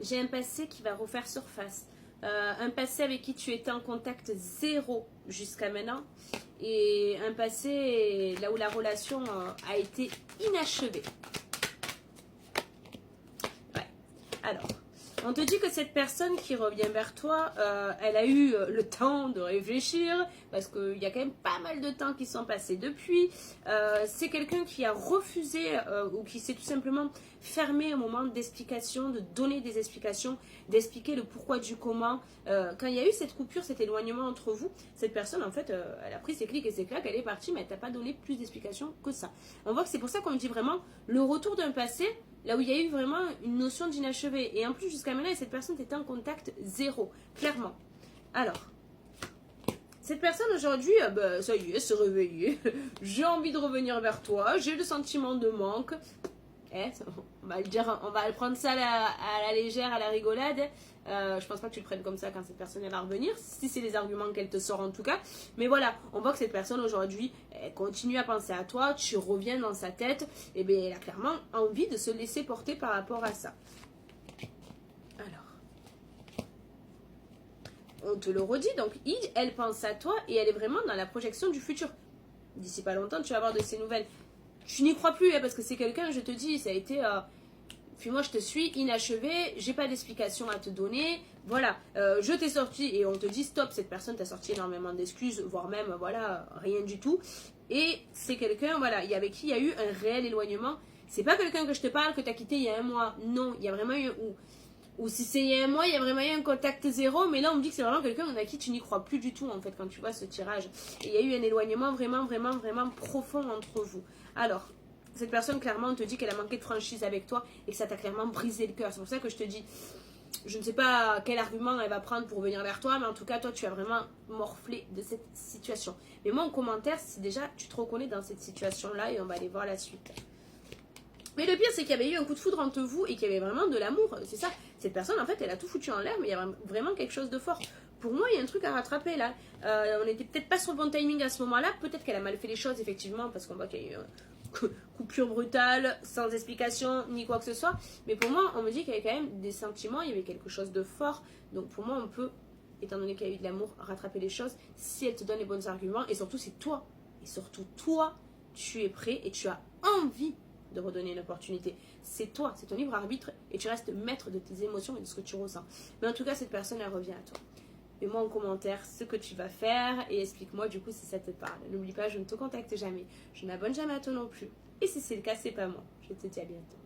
j'ai un passé qui va refaire surface. Un passé avec qui tu étais en contact zéro jusqu'à maintenant. Et un passé là où la relation a été inachevée. Ouais. Alors, on te dit que cette personne qui revient vers toi, elle a eu le temps de réfléchir, parce qu'il y a quand même pas mal de temps qui sont passés depuis. C'est quelqu'un qui a refusé, ou qui s'est tout simplement fermé un moment d'explication, de donner des explications, d'expliquer le pourquoi du comment. Quand il y a eu cette coupure, cet éloignement entre vous, cette personne, en fait, elle a pris ses clics et ses claques, elle est partie, mais elle t'a pas donné plus d'explications que ça. On voit que c'est pour ça qu'on dit vraiment le retour d'un passé, là où il y a eu vraiment une notion d'inachevé. Et en plus, jusqu'à maintenant, cette personne était en contact zéro, clairement. Alors, cette personne aujourd'hui, ça y est, se réveillée. J'ai envie de revenir vers toi, j'ai le sentiment de manque. On va le dire, on va le prendre ça à la légère, à la rigolade. Je pense pas que tu le prennes comme ça quand cette personne elle va revenir, si c'est les arguments qu'elle te sort en tout cas. Mais voilà, on voit que cette personne aujourd'hui, elle continue à penser à toi, tu reviens dans sa tête, et bien elle a clairement envie de se laisser porter par rapport à ça. Alors, on te le redit, donc elle pense à toi et elle est vraiment dans la projection du futur. D'ici pas longtemps, tu vas avoir de ses nouvelles. Tu n'y crois plus, parce que c'est quelqu'un, je te dis, ça a été... puis moi je te suis inachevé, j'ai pas d'explication à te donner, voilà, je t'ai sorti et on te dit stop, cette personne t'a sorti énormément d'excuses, voire même, voilà, rien du tout. Et c'est quelqu'un, voilà, avec qui il y a eu un réel éloignement. C'est pas quelqu'un que je te parle, que t'as quitté il y a un mois, non, il y a vraiment eu... Ou si c'est il y a un mois, il y a vraiment eu un contact zéro, mais là on me dit que c'est vraiment quelqu'un à qui tu n'y crois plus du tout en fait quand tu vois ce tirage. Et il y a eu un éloignement vraiment, vraiment, vraiment profond entre vous. Alors, cette personne clairement on te dit qu'elle a manqué de franchise avec toi et que ça t'a clairement brisé le cœur. C'est pour ça que je te dis, je ne sais pas quel argument elle va prendre pour venir vers toi, mais en tout cas toi tu as vraiment morflé de cette situation. Mais moi en commentaire, si déjà tu te reconnais dans cette situation là, et on va aller voir la suite. Mais le pire, c'est qu'il y avait eu un coup de foudre entre vous et qu'il y avait vraiment de l'amour. C'est ça. Cette personne, en fait, elle a tout foutu en l'air, mais il y a vraiment quelque chose de fort. Pour moi, il y a un truc à rattraper là. On n'était peut-être pas sur le bon timing à ce moment-là. Peut-être qu'elle a mal fait les choses, effectivement, parce qu'on voit qu'il y a eu une coupure brutale, sans explication, ni quoi que ce soit. Mais pour moi, on me dit qu'il y avait quand même des sentiments, il y avait quelque chose de fort. Donc pour moi, on peut, étant donné qu'il y a eu de l'amour, rattraper les choses si elle te donne les bons arguments. Et surtout, c'est toi. Et surtout, toi, tu es prêt et tu as envie de redonner une opportunité. C'est toi, c'est ton libre arbitre et tu restes maître de tes émotions et de ce que tu ressens. Mais en tout cas, cette personne, elle revient à toi. Mets-moi en commentaire ce que tu vas faire et explique-moi du coup si ça te parle. N'oublie pas, je ne te contacte jamais. Je ne m'abonne jamais à toi non plus. Et si c'est le cas, c'est pas moi. Je te dis à bientôt.